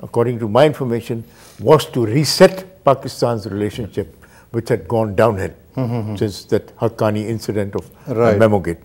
according to my information was to reset Pakistan's relationship which had gone downhill since that Haqqani incident of Memogate।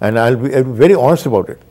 and I'll be very honest about it।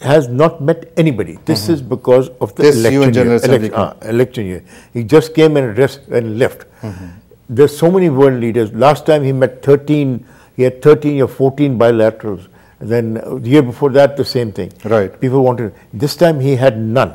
has not met anybody। This is because of the election year। He just came and addressed and left। There's so many world leaders। Last time he met 13, he had 13 or 14 bilaterals। Then the year before that the same thing। Right। People wanted, this time he had none।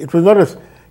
it was not a,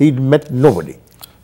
He met nobody।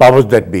powers that be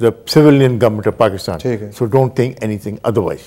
the civilian government of Pakistan, so don't think anything otherwise।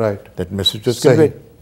Right। That message was conveyed।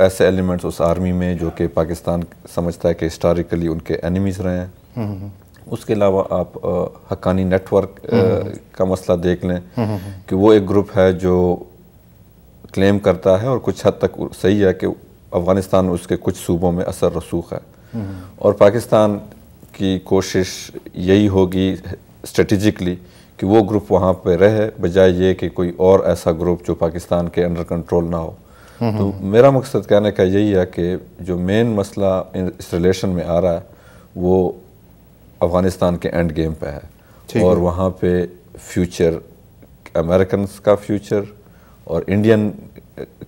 ایسے elements اس army میں جو کہ پاکستان سمجھتا ہے کہ historically ان کے enemies رہے ہیں. اس کے علاوہ آپ حقانی نیٹ ورک کا مسئلہ دیکھ لیں کہ وہ ایک گروپ ہے جو کلیم کرتا ہے اور کچھ حد تک صحیح ہے کہ افغانستان میں اس کے کچھ صوبوں میں اثر رسوخ ہے, اور پاکستان کی کوشش یہی ہوگی اسٹریٹجکلی کہ وہ گروپ وہاں پہ رہے بجائے یہ کہ کوئی اور ایسا گروپ جو پاکستان کے انڈر کنٹرول نہ ہو. تو میرا مقصد کہنے کا یہی ہے کہ جو مین مسئلہ اس ریلیشن میں آ رہا ہے وہ افغانستان کے اینڈ گیم پہ ہے, اور وہاں پہ فیوچر امریکنز کا فیوچر اور انڈین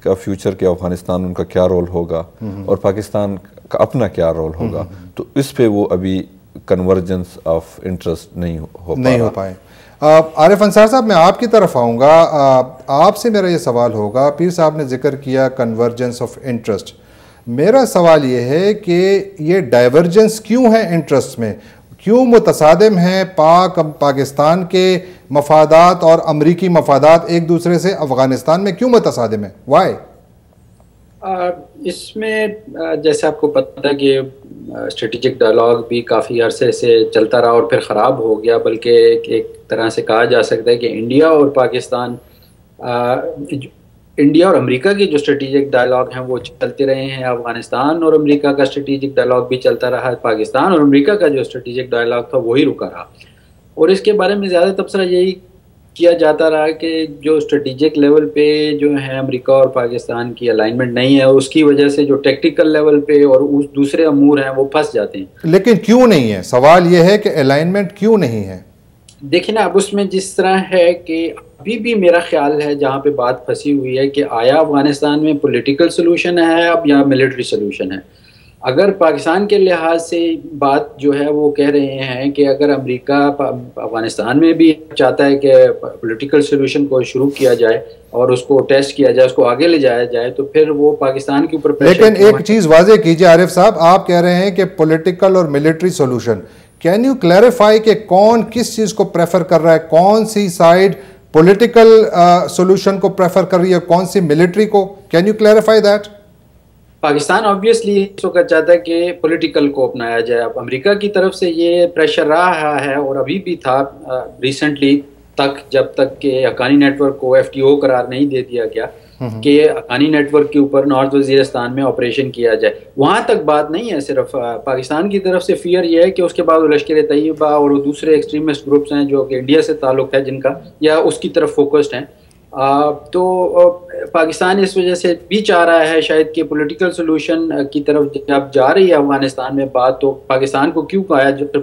کا فیوچر کہ افغانستان ان کا کیا رول ہوگا اور پاکستان کا اپنا کیا رول ہوگا, تو اس پہ وہ ابھی کنورجنس آف انٹرسٹ نہیں ہو پائے. عارف انصار صاحب, میں آپ کی طرف آؤں گا. آپ سے میرا یہ سوال ہوگا, پیر صاحب نے ذکر کیا کنورجنس آف انٹرسٹ. میرا سوال یہ ہے کہ یہ ڈائیورجنس کیوں ہے انٹرسٹ میں, کیوں متصادم ہیں پاکستان کے مفادات اور امریکی مفادات ایک دوسرے سے افغانستان میں کیوں متصادم ہیں؟ وائی؟ اس میں جیسے آپ کو پتہ ہے کہ اسٹریٹجک ڈائلاگ بھی کافی عرصے سے چلتا رہا اور پھر خراب ہو گیا, بلکہ ایک طرح سے کہا جا سکتا ہے کہ انڈیا اور پاکستان انڈیا اور امریکہ کے جو اسٹریٹجک ڈائلاگ ہیں وہ چلتے رہے ہیں, افغانستان اور امریکہ کا اسٹریٹجک ڈائلاگ بھی چلتا رہا, پاکستان اور امریکہ کا جو اسٹریٹجک ڈائلاگ تھا وہی رکا رہا, اور اس کے بارے میں زیادہ تبصرہ یہی کیا جاتا رہا کہ جو اسٹریٹجک لیول پہ جو ہے امریکہ اور پاکستان کی الائنمنٹ نہیں ہے, اس کی وجہ سے جو ٹیکٹیکل لیول پہ اور دوسرے امور ہیں وہ پھنس جاتے ہیں. لیکن کیوں نہیں ہے؟ سوال یہ ہے کہ الائنمنٹ کیوں نہیں ہے. دیکھیں نا, اب اس میں جس طرح ہے کہ ابھی بھی میرا خیال ہے جہاں پہ بات پھنسی ہوئی ہے کہ آیا افغانستان میں پولیٹیکل سلوشن ہے اب یا ملٹری سلوشن ہے. اگر پاکستان کے لحاظ سے بات جو ہے وہ کہہ رہے ہیں کہ اگر امریکہ افغانستان میں بھی چاہتا ہے کہ پولیٹیکل سلوشن کو شروع کیا جائے اور اس کو ٹیسٹ کیا جائے, اس کو آگے لے جایا جائے, تو پھر وہ پاکستان کے اوپر لیکن ایک چیز واضح کیجیے عارف صاحب, آپ کہہ رہے ہیں کہ پولیٹیکل اور military solution, can you clarify کہ کون کس چیز کو پریفر کر رہا ہے, کون سی سائڈ پولیٹیکل سولوشن کو پریفر کر رہی ہے, کون سی ملٹری کو؟ Can you clarify that? Pakistan obviously اس وقت چاہتا ہے کہ پولیٹیکل کو اپنایا جائے. اب امریکہ کی طرف سے یہ پریشر رہا ہے اور ابھی بھی تھا ریسنٹلی تک, جب تک کہ حقانی نیٹ ورک کو FTO قرار نہیں دے دیا گیا کہ حقانی نیٹ ورک کے اوپر نارتھ وزیرستان میں آپریشن کیا جائے. وہاں تک بات نہیں ہے, صرف پاکستان کی طرف سے فیئر یہ ہے کہ اس کے بعد لشکر طیبہ اور دوسرے ایکسٹریمسٹ گروپس ہیں جو کہ انڈیا سے تعلق ہے جن کا, یا اس کی طرف فوکسڈ ہیں. تو پاکستان اس وجہ سے بھی چاہ رہا ہے شاید کہ پولیٹیکل سلوشن کی طرف جب جا رہی ہے افغانستان میں بات, تو پاکستان کو کیوں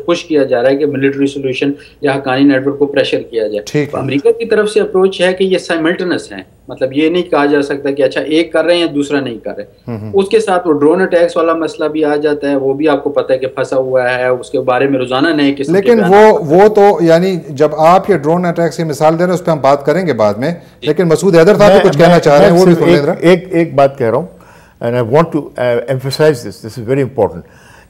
پش کیا جا رہا ہے کہ ملٹری سلوشن یا حقانی نیٹ ورک کو پریشر کیا جائے. امریکہ کی طرف سے اپروچ ہے کہ یہ سائملٹنس ہیں, مطلب یہ نہیں کہا جا سکتا کہ اچھا ایک کر رہے ہیں دوسرا نہیں کر رہے. اس کے ساتھ وہ ڈرون اٹیکس والا مسئلہ بھی آ جاتا ہے, وہ بھی آپ کو پتہ ہے کہ پھنسا ہوا ہے, اس کے بارے میں روزانہ نئے قسم. لیکن وہ تو یعنی جب آپ یہ ڈرون اٹیکس کی مثال دے رہے ہیں اس پہ ہم بات کریں گے بعد میں, لیکن مسعود حیدر صاحب کچھ کہنا چاہ رہے ہیں, وہ بھی ایک بات کہہ رہا ہوں, and I want to emphasize this is very important,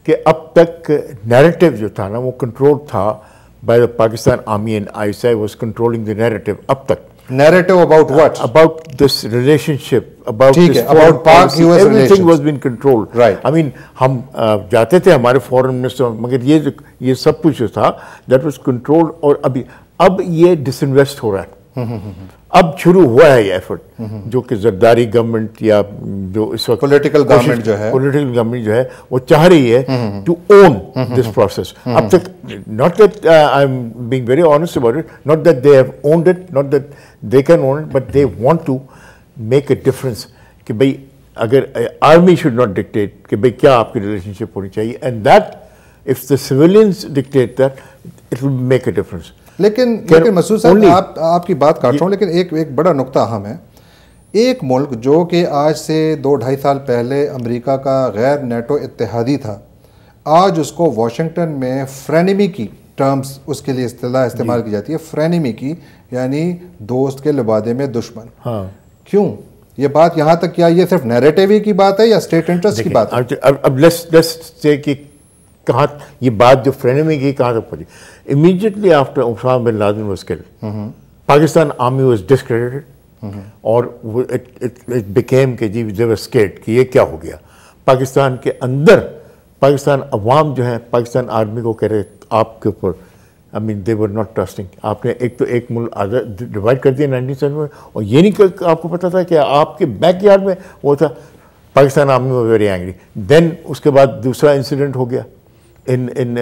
کہ اب تک نیریٹو جو تھا نا وہ کنٹرول تھا by the Pakistan Army and ISI was controlling the narrative اب تک. Narrative about what? About this relationship, about this about Pak-US everything relations was being controlled. Right. I mean, ہم جاتے تھے ہمارے فورن منسٹر, مگر یہ سب کچھ جو تھا that was controlled, اور اب یہ ڈس انویسٹ ہو رہا ہے. اب شروع ہوا ہے یہ ایفرٹ جو کہ زرداری گورنمنٹ یا جو اس وقت پولیٹیکل گورنمنٹ جو ہے وہ چاہ رہی ہے ٹو اون دس پروسیس. اب تک not that I'm being very honest about it, not that they have owned it, not that they can own it, but they want to make a difference کہ بھئی اگر army should not dictate کہ بھئی کیا آپ کی relation شپ ہونی چاہیے, and that if the civilians dictate that it will make a difference. لیکن مسعود صاحب آپ کی بات کاٹ رہا ہوں, لیکن ایک بڑا نقطہ اہم ہے. ایک ملک جو کہ آج سے 2-2.5 سال پہلے امریکہ کا غیر نیٹو اتحادی تھا, آج اس کو واشنگٹن میں فرینیمی کی ٹرمز اس کے لیے اصطلاح استعمال کی جاتی ہے, فرینیمی کی یعنی دوست کے لبادے میں دشمن. کیوں یہ بات یہاں تک, کیا یہ صرف نیریٹیو کی بات ہے یا اسٹیٹ انٹرسٹ کی بات ہے؟ اب لیٹس سے کہ کہاں یہ بات جو فرینیمی کی کہاں تک پہنچی. Immediately after Osama bin Laden was killed, Pakistan army was discredited. اور وہ اٹ بیکیم کہ جی دے ور اسکیئرڈ کہ یہ کیا ہو گیا. پاکستان کے اندر پاکستان عوام جو ہیں پاکستان آرمی کو کہہ رہے آپ کے اوپر آئی مین دے ور ناٹ ٹرسٹنگ. آپ نے ایک تو ایک ملک ڈیوائڈ کر دیا 1970 میں, اور یہ نہیں کہ آپ کو پتا تھا کہ آپ کے بیک یارڈ میں وہ تھا. پاکستان آرمی وہ ویری اینگری. دین اس کے بعد دوسرا انسیڈنٹ ہو گیا ان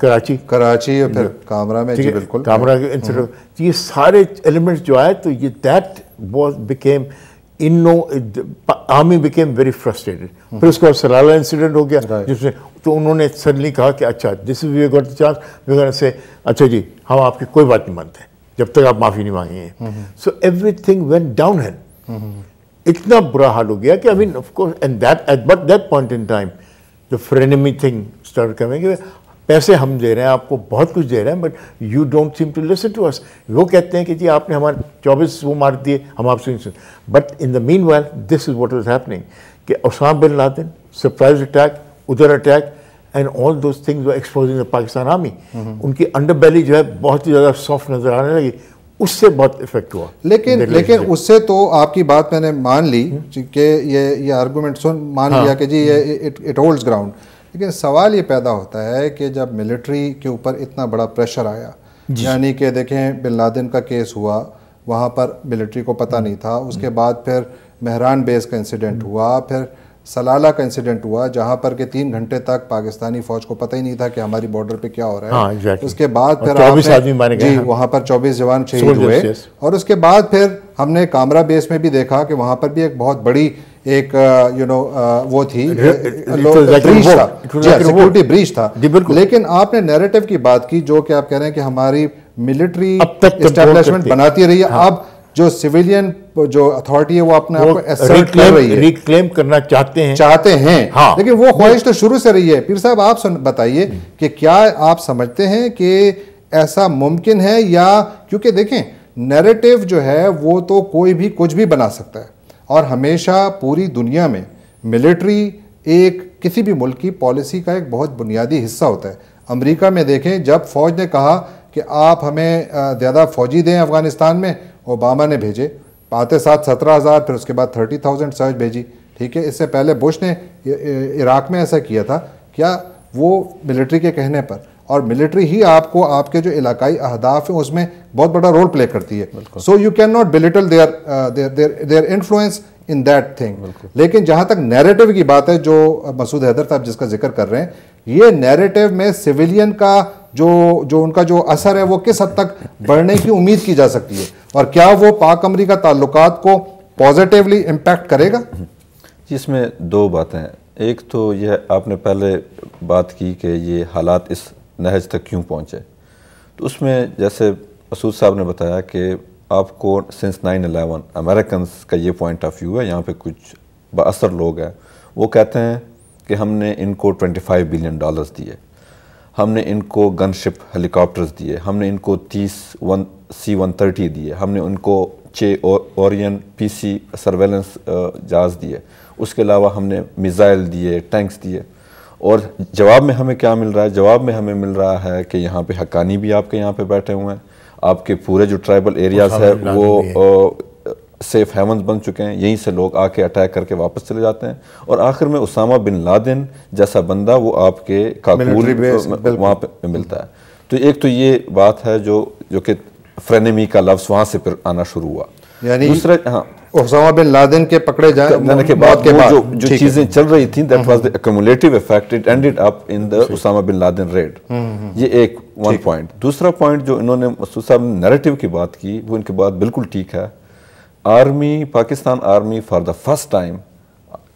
کراچی اور پھر کامرا میں, جی بالکل کامرا کے انسیڈنٹ. یہ سارے ایلیمنٹس جو آئے تو یہ that was became army became very frustrated. پھر اس کے بعد سلالہ انسیڈنٹ ہو گیا جس میں تو انہوں نے سڈنلی کہا کہ اچھا دس از وی گاٹ دی چانس وی گونا سے اچھا جی ہم آپ کی کوئی بات نہیں مانتے جب تک آپ معافی نہیں مانگیں گے. So everything went down hell. اتنا برا حال ہو گیا کہ I mean of course and but that point in time the frenemy thing started coming. پیسے ہم دے رہے ہیں آپ کو, بہت کچھ دے رہے ہیں, but you don't seem to listen to us. وہ کہتے ہیں کہ جی آپ نے ہمارے 24 وہ مار دیے, ہم آپ سے نہیں سن. But in the meanwhile this is what is happening کہ اسامہ بن لادن سرپرائز اٹیک, ادھر attack, and all those things were exposing the Pakistan army. ان کی انڈر بیلی جو ہے بہت ہی زیادہ سافٹ نظر آنے لگی, اس سے بہت افیکٹ ہوا. لیکن اس سے تو آپ کی بات میں نے مان لی کہ یہ آرگومنٹ مان لیا کہ جی یہ اٹ ہولڈز گراؤنڈ. لیکن سوال یہ پیدا ہوتا ہے کہ جب ملٹری کے اوپر اتنا بڑا پریشر آیا, یعنی کہ دیکھیں بن لادن کا کیس ہوا, وہاں پر ملٹری کو پتہ نہیں تھا. اس کے بعد پھر مہران بیس کا انسیڈنٹ ہوا, پھر سلالہ کا انسیڈنٹ ہوا جہاں پر کہ 3 گھنٹے تک پاکستانی فوج کو پتہ ہی نہیں تھا کہ ہماری بارڈر پہ کیا ہو رہا ہے. اس کے بعد پھر جی وہاں پر 24 جوان شہید ہوئے, اور اس کے بعد پھر ہم نے کامرا بیس میں بھی دیکھا کہ وہاں پر بھی ایک بہت بڑی ایک وہ تھی سیکورٹی بریچ تھا. لیکن آپ نے نیریٹو کی بات کی جو کہ آپ کہہ رہے ہیں کہ ہماری ملٹری اسٹیبلشمنٹ بناتی رہی ہے. اب جو سویلین جو اتھارٹی ہے وہ اپنے آپ کو ایسرٹ کر رہی ہے, ریکلیم کرنا چاہتے ہیں, لیکن وہ خواہش تو شروع سے رہی ہے. پیر صاحب آپ بتائیے کہ کیا آپ سمجھتے ہیں کہ ایسا ممکن ہے, یا کیونکہ دیکھیں نیریٹو جو ہے وہ تو کوئی بھی کچھ بھی بنا سکتا ہے, اور ہمیشہ پوری دنیا میں ملٹری ایک کسی بھی ملک کی پالیسی کا ایک بہت بنیادی حصہ ہوتا ہے. امریکہ میں دیکھیں جب فوج نے کہا کہ آپ ہمیں زیادہ فوجی دیں افغانستان میں, اوباما نے بھیجے, آتے ساتھ 17,000, پھر اس کے بعد 30,000 سرچ بھیجی. ٹھیک ہے, اس سے پہلے بش نے عراق میں ایسا کیا تھا. کیا وہ ملٹری کے کہنے پر, اور ملٹری ہی آپ کو آپ کے جو علاقائی اہداف ہیں اس میں بہت بڑا رول پلے کرتی ہے. So you can not belittle their influence in that thing. لیکن جہاں تک نیریٹو کی بات ہے جو مسعود حیدر صاحب جس کا ذکر کر رہے ہیں, یہ نیریٹو میں سویلین کا جو ان کا جو اثر ہے وہ کس حد تک بڑھنے کی امید کی جا سکتی ہے, اور کیا وہ پاک امریکہ تعلقات کو پازیٹیولی امپیکٹ کرے گا؟ جی اس میں 2 باتیں ہیں. ایک تو یہ آپ نے پہلے بات کی کہ یہ حالات اس نہج تک کیوں پہنچے, تو اس میں جیسے مسعود صاحب نے بتایا کہ آپ کو سنس 9/11 امریکنز کا یہ پوائنٹ آف ویو ہے. یہاں پہ کچھ با اثر لوگ ہیں, وہ کہتے ہیں کہ ہم نے ان کو $25 بلین دیے, ہم نے ان کو گن شپ ہیلی کاپٹرز دیے, ہم نے ان کو 30 C-130 دیے, ہم نے ان کو 6 اورین PC سرویلنس جہاز دیے, اس کے علاوہ ہم نے میزائل دیے, ٹینکس دیے. اور جواب میں ہمیں کیا مل رہا ہے؟ جواب میں ہمیں مل رہا ہے کہ یہاں پہ حقانی بھی آپ کے یہاں پہ بیٹھے ہوئے ہیں, آپ کے پورے جو ٹرائبل ایریاز ہے وہ سیف ہیونز بن چکے ہیں, یہیں سے لوگ آ کے اٹیک کر کے واپس چلے جاتے ہیں, اور آخر میں اسامہ بن لادن جیسا بندہ وہ آپ کے کاکول وہاں پہ ملتا ہے. تو ایک تو یہ بات ہے جو کہ فرینمی کا لفظ وہاں سے پھر آنا شروع ہوا. یعنی دوسرا اسامہ بن لادن کے پکڑے جانے کے بعد جو چیزیں چل رہی تھیں that was the accumulative effect, it ended up in the Osama bin Laden raid. یہ ایک ون پوائنٹ. دوسرا پوائنٹ جو انہوں نے مسعود صاحب نے نیریٹو کی بات کی, وہ ان کی بات بالکل ٹھیک ہے. Army, Pakistan army for the first time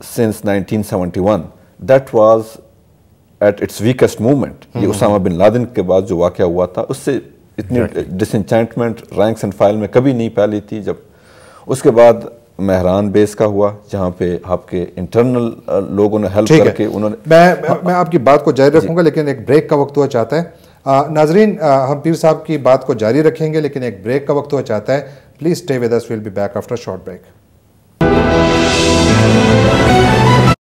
since 1971 that was at its weakest moment. یہ اسامہ بن لادن کے بعد جو واقعہ ہوا تھا اس سے اتنی ڈس انچینٹمنٹ رینکس اینڈ فائل میں کبھی نہیں پھیلی تھی. جب اس کے بعد مہران بیس کا ہوا جہاں پہ آپ کے انٹرنل لوگوں نے ہیلپ کر کے انہوں نے, میں آپ کی بات کو جاری رکھوں گا لیکن ایک بریک کا وقت ہوا چاہتا ہے. ناظرین ہم پیر صاحب کی بات کو جاری رکھیں گے لیکن ایک بریک کا وقت ہوا چاہتا ہے. Please stay with us, we'll be back after short break.